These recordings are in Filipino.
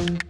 Router.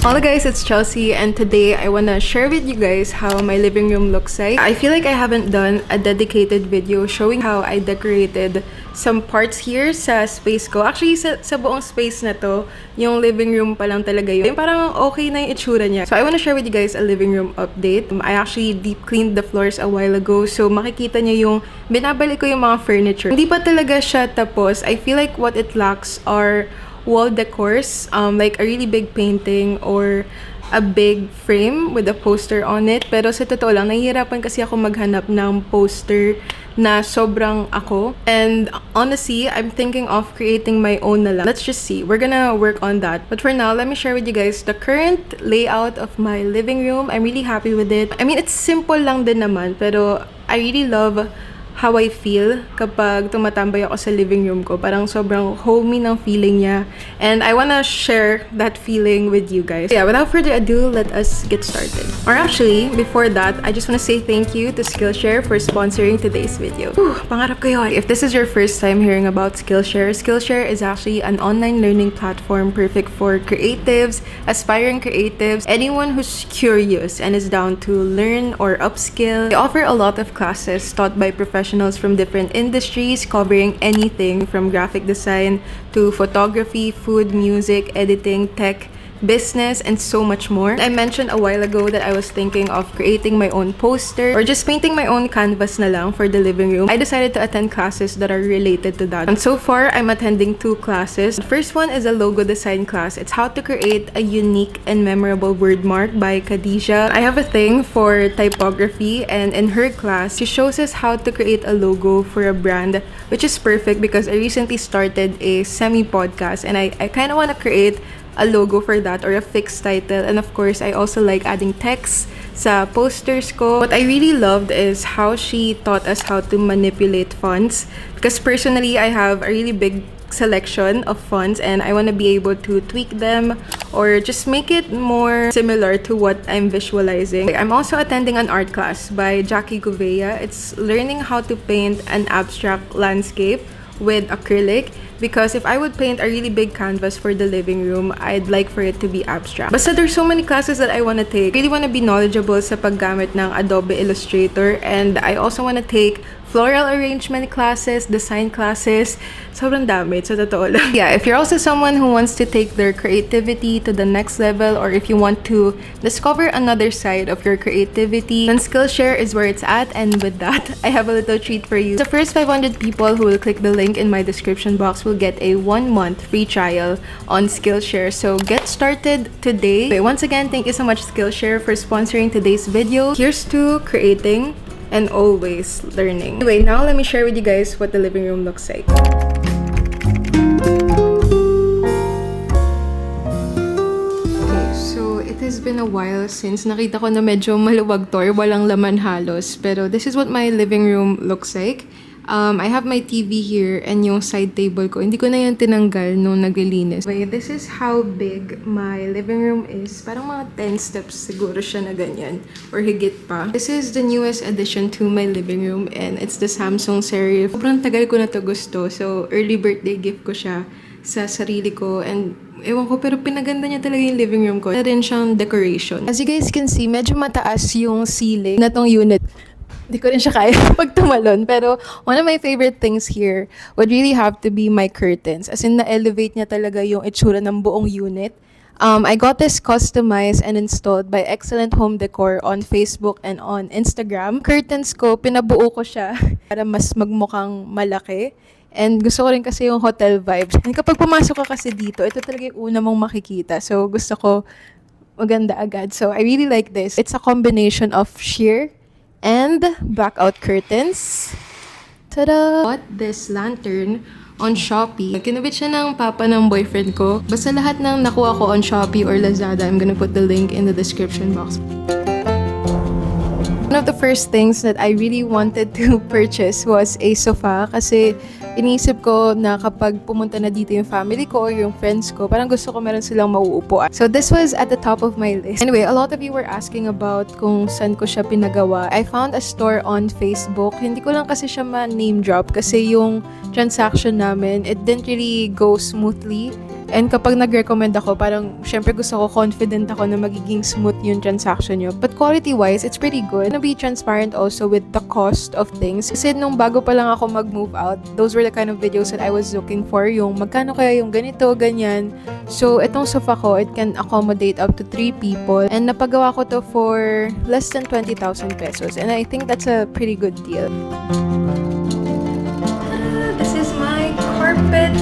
Hello guys, it's Chelsea, and today I wanna share with you guys how my living room looks like. I feel like I haven't done a dedicated video showing how I decorated some parts here sa space ko. Actually, sa buong space na to, yung living room pa lang talaga yun. Parang okay na yung itsura niya. So I wanna share with you guys a living room update. I actually deep cleaned the floors a while ago, so makikita niyo yung binabalik ko yung mga furniture. Hindi pa talaga siya tapos. I feel like what it lacks are wall decors, like a really big painting or a big frame with a poster on it. Pero sa totoo lang, nahihirapan kasi ako maghanap ng poster na sobrang ako. And honestly, I'm thinking of creating my own na lang. Let's just see. We're gonna work on that. But for now, let me share with you guys the current layout of my living room. I'm really happy with it. I mean, it's simple lang din naman, pero I really love how I feel kapag tumatambay ako sa living room ko. Parang sobrang homey ng feeling niya. And I wanna share that feeling with you guys. Yeah, without further ado, let us get started. Or actually, before that, I just wanna say thank you to Skillshare for sponsoring today's video. Whew, pangarap ko yun. If this is your first time hearing about Skillshare, Skillshare is actually an online learning platform perfect for creatives, aspiring creatives, anyone who's curious and is down to learn or upskill. They offer a lot of classes taught by professionals from different industries, covering anything from graphic design to photography, food, music, editing, tech, business, and so much more. I mentioned a while ago that I was thinking of creating my own poster or just painting my own canvas na lang for the living room. I decided to attend classes that are related to that. And so far, I'm attending 2 classes. The first one is a logo design class. It's how to create a unique and memorable word mark by Khadija. I have a thing for typography, and in her class, she shows us how to create a logo for a brand, which is perfect because I recently started a semi-podcast and I kind of want to create a logo for that or a fixed title. And of course, I also like adding text sa posters ko. What I really loved is how she taught us how to manipulate fonts, because personally, I have a really big selection of fonts and I want to be able to tweak them or just make it more similar to what I'm visualizing. I'm also attending an art class by Jackie Gouveia. It's learning how to paint an abstract landscape with acrylic, because if I would paint a really big canvas for the living room, I'd like for it to be abstract. Basta there's so many classes that I want to take. I really want to be knowledgeable sa paggamit ng Adobe Illustrator, and I also want to take floral arrangement classes, design classes. Sobrang dami, sa totoo lang. Yeah, if you're also someone who wants to take their creativity to the next level, or if you want to discover another side of your creativity, then Skillshare is where it's at. And with that, I have a little treat for you. The first 500 people who will click the link in my description box will get a 1-month free trial on Skillshare. So get started today. Okay, once again, thank you so much Skillshare for sponsoring today's video. Here's to creating and always learning. Anyway, now let me share with you guys what the living room looks like. Okay, so it has been a while since nakita ko na medyo maluwag to or walang laman halos. Pero this is what my living room looks like. I have my TV here and yung side table ko. Hindi ko na yan tinanggal nung naglilinis. Wait, this is how big my living room is. Parang mga 10 steps siguro siya na ganyan. Or higit pa. This is the newest addition to my living room and it's the Samsung Serif. Sobrang tagal ko na to gusto. So, early birthday gift ko siya sa sarili ko. And ewan ko, pero pinaganda niya talaga yung living room ko. Na rin siyang decoration. As you guys can see, medyo mataas yung ceiling na tong unit. Hindi ko rin siya kaya pag tumalon. Pero one of my favorite things here would really have to be my curtains. As in, na-elevate niya talaga yung itsura ng buong unit. I got this customized and installed by Excellent Home Decor on Facebook and on Instagram. Curtains ko, pinabuo ko siya para mas magmukhang malaki. And gusto ko rin kasi yung hotel vibes. And kapag pumasok ka kasi dito, ito talaga yung una mong makikita. So gusto ko maganda agad. So I really like this. It's a combination of sheer and blackout curtains. Tada! Bought this lantern on Shopee. Kinabit siya ng papa ng boyfriend ko. Basta lahat ng nakuha ko on Shopee or Lazada, I'm gonna put the link in the description box. One of the first things that I really wanted to purchase was a sofa kasi Inisip ko na kapag pumunta na dito yung family ko or yung friends ko, parang gusto ko meron silang mauupuan. So this was at the top of my list. Anyway, a lot of you were asking about kung saan ko siya pinagawa. I found a store on Facebook. Hindi ko lang kasi siya ma-name drop kasi yung transaction namin, it didn't really go smoothly. And kapag nag-recommend ako, parang syempre gusto ko confident ako na magiging smooth yung transaction nyo. But quality-wise, it's pretty good. I'm gonna be transparent also with the cost of things. Kasi nung bago pa lang ako mag-move out, those were the kind of videos that I was looking for. Yung magkano kaya yung ganito, ganyan. So, itong sofa ko, it can accommodate up to 3 people. And napagawa ko to for less than 20,000 pesos. And I think that's a pretty good deal. This is my carpet.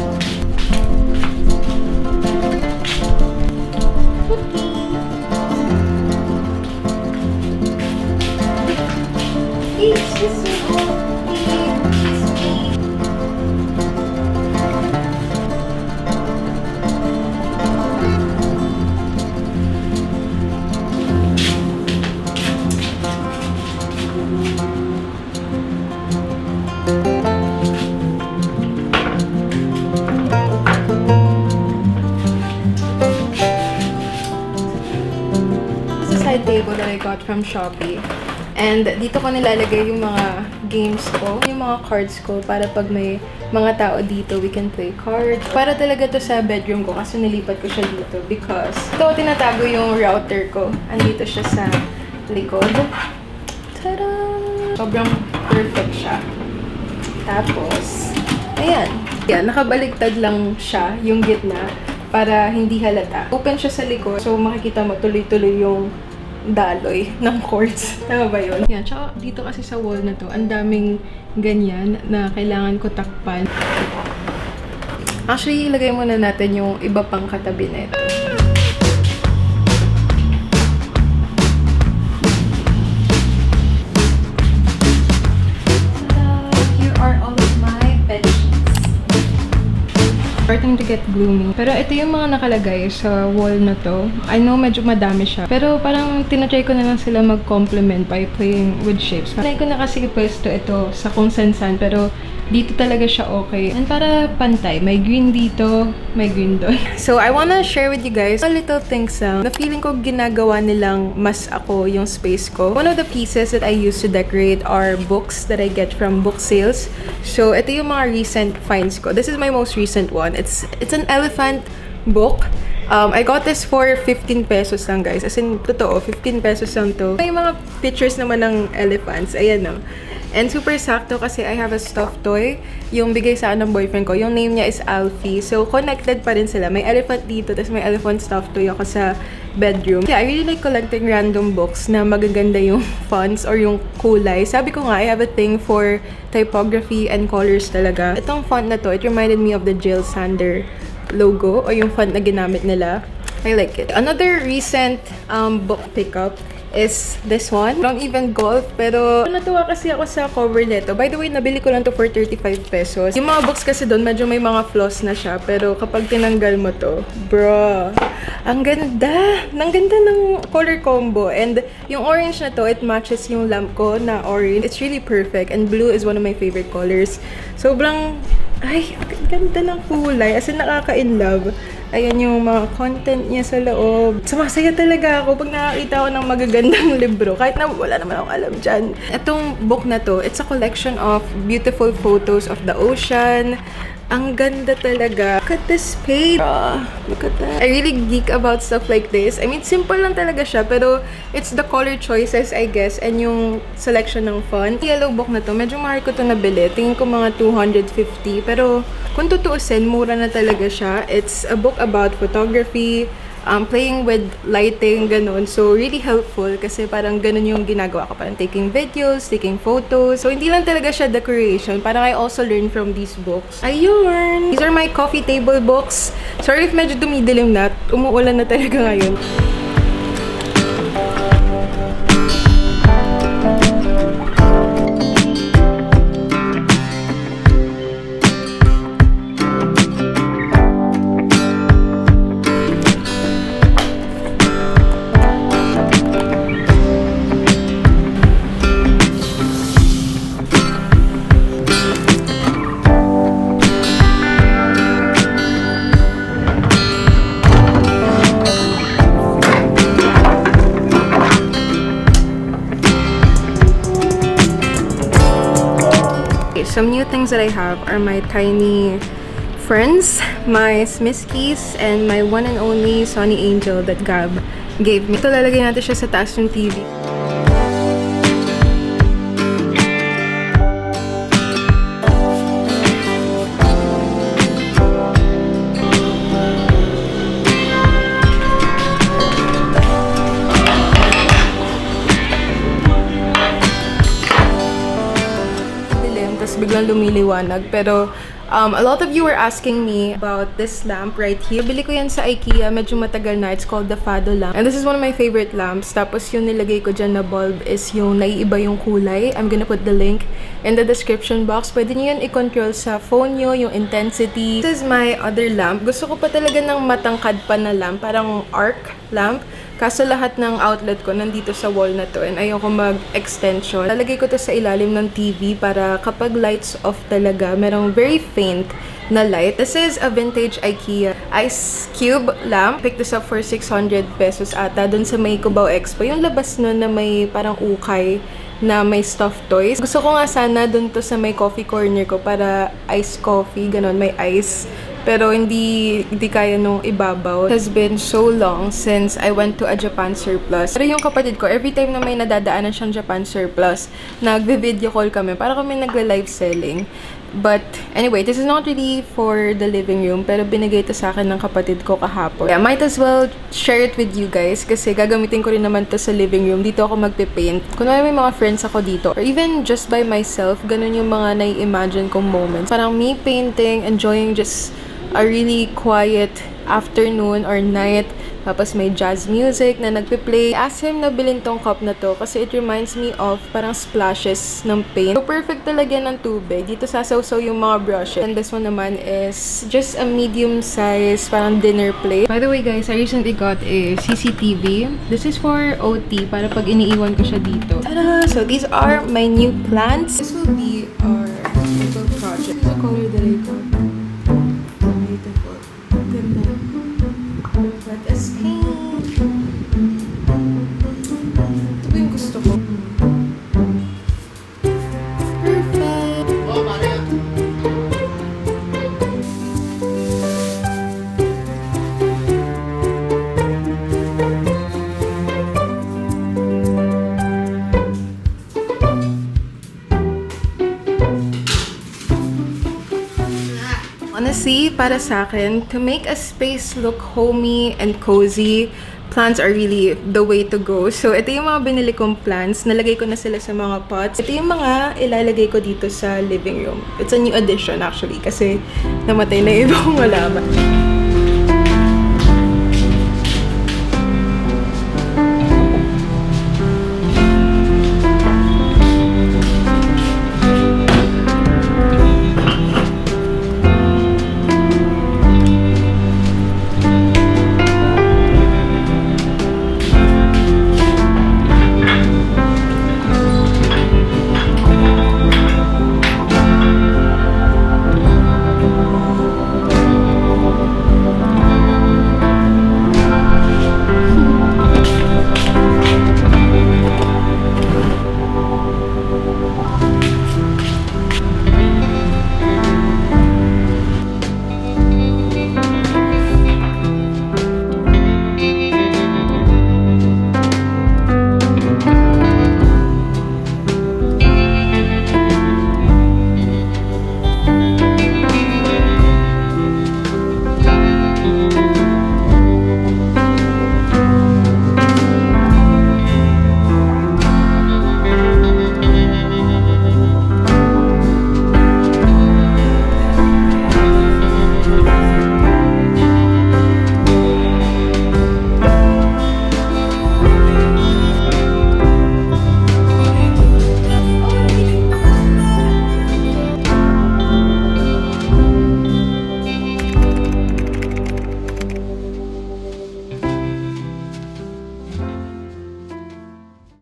Side table that I got from Shopee. And dito ko nilalagay yung mga games ko, yung mga cards ko para pag may mga tao dito, we can play cards. Para talaga to sa bedroom ko kasi nilipat ko siya dito because ito tinatago yung router ko. Andito siya sa likod. Tada! Sobrang perfect siya. Tapos, ayan. Yan, nakabaligtad lang siya, yung gitna, para hindi halata. Open siya sa likod, so makikita mo tuloy-tuloy yung daloy ng cords. Tama ba yun? Yan, tsaka dito kasi sa wall na to, ang daming ganyan na kailangan ko takpan. Actually, ilagay muna natin yung iba pang katabi na ito. Here are all of my bed sheets. Starting to get gloomy. Pero ito yung mga nakalagay sa wall na to. I know medyo madami siya. Pero parang tinatry ko na lang sila mag-complement by playing with shapes. Try ko na kasi ipwesto ito sa kung san-san. Pero dito talaga siya okay. And para pantay. May green dito, may green doon. So I wanna share with you guys a little things na feeling ko ginagawa nilang mas ako yung space ko. One of the pieces that I use to decorate are books that I get from book sales. So ito yung mga recent finds ko. This is my most recent one. It's an elephant book. I got this for 15 pesos lang, guys. As in, totoo, 15 pesos lang to. May mga pictures naman ng elephants. Ayan, no. And super sakto kasi I have a stuffed toy. Yung bigay sa akin ng boyfriend ko. Yung name niya is Alfie. So, connected pa rin sila. May elephant dito, tapos may elephant stuffed toy ako sa bedroom. Yeah, I really like collecting random books na magaganda yung fonts or yung kulay. Sabi ko nga, I have a thing for typography and colors talaga. Itong font na to, it reminded me of the Jill Sander logo o yung font na ginamit nila. I like it. Another recent book pickup is this one. From Even Golf, pero natuwa kasi ako sa cover nito. By the way, nabili ko lang to for 35 pesos. Yung mga books kasi doon, medyo may mga flaws na siya. Pero kapag tinanggal mo to, bro, ang ganda! Ang ganda ng color combo. And yung orange na to, it matches yung lamp ko na orange. It's really perfect. And blue is one of my favorite colors. Sobrang, ay, ang ganda ng kulay. As in, nakaka-inlove. Ayan yung mga content niya sa loob. Sumasaya talaga ako pag nakakita ko ng magagandang libro. Kahit na wala naman akong alam dyan. Itong book na to, it's a collection of beautiful photos of the ocean. Ang ganda talaga. Look at this page. Look at that. I really geek about stuff like this. I mean, simple lang talaga siya. Pero it's the color choices, I guess. And yung selection ng font. Yellow book na to, medyo mahal ko to nabili. Tingin ko mga 250. Pero kung tutuusin, mura na talaga siya. It's a book about photography, playing with lighting, ganun. So, really helpful kasi parang ganun yung ginagawa ko. Parang taking videos, taking photos. So, hindi lang talaga siya decoration. Parang I also learn from these books. Ayun! These are my coffee table books. Sorry if medyo dumidilim na. Umuulan na talaga ngayon. some new things that I have are my tiny friends, my Smiskies, and my one and only Sonny Angel that Gab gave me. Ito, lalagay natin siya sa taas ng TV. Biglang lumiliwanag. Pero a lot of you were asking me about this lamp right here. Bili ko yan sa IKEA. Medyo matagal na. It's called the Fado lamp. And this is one of my favorite lamps. Tapos yung nilagay ko dyan na bulb is yung naiiba yung kulay. I'm gonna put the link in the description box. Pwede nyo yun i-control sa phone nyo, yung intensity. This is my other lamp. Gusto ko pa talaga ng matangkad pa na lamp. Parang arc lamp. Kaso lahat ng outlet ko nandito sa wall na to and ayoko mag-extension. Lalagay ko to sa ilalim ng TV para kapag lights off talaga, merong very faint na light. This is a vintage IKEA ice cube lamp. Picked this up for 600 pesos ata dun sa may Cubao Expo. Yung labas nun na may parang ukay na may stuffed toys. Gusto ko nga sana dun to sa may coffee corner ko para ice coffee, ganon, may ice. Pero hindi kaya nung ibabaw. It has been so long since I went to a Japan surplus. Pero yung kapatid ko, every time na may nadadaanan siyang Japan surplus, nagbe-video call kami para kami nagla-live selling. But anyway, this is not really for the living room, pero binigay ito sa akin ng kapatid ko kahapon. Yeah, might as well share it with you guys kasi gagamitin ko rin naman to sa living room. Dito ako magpe-paint. Kunwari may mga friends ako dito, or even just by myself, ganun yung mga nai-imagine kong moments. Parang me painting, enjoying just a really quiet afternoon or night. Tapos may jazz music na nagpe-play. Ask him na bilhin tong cup na to kasi it reminds me of parang splashes ng paint. So perfect talaga ng tubig. Dito sasawsaw yung mga brushes. And this one naman is just a medium size parang dinner plate. By the way guys, I recently got a CCTV. This is for OT para pag iniiwan ko siya dito. Tada! So these are my new plants. This will be our little project. The color that I got. Let us paint. Ito ba yung gusto ko? Perfect! Honestly, para sa akin, to make a space look homey and cozy, plants are really the way to go. So, ito yung mga binili kong plants. Nalagay ko na sila sa mga pots. Ito yung mga ilalagay ko dito sa living room. It's a new addition actually kasi namatay na yung ibang halaman.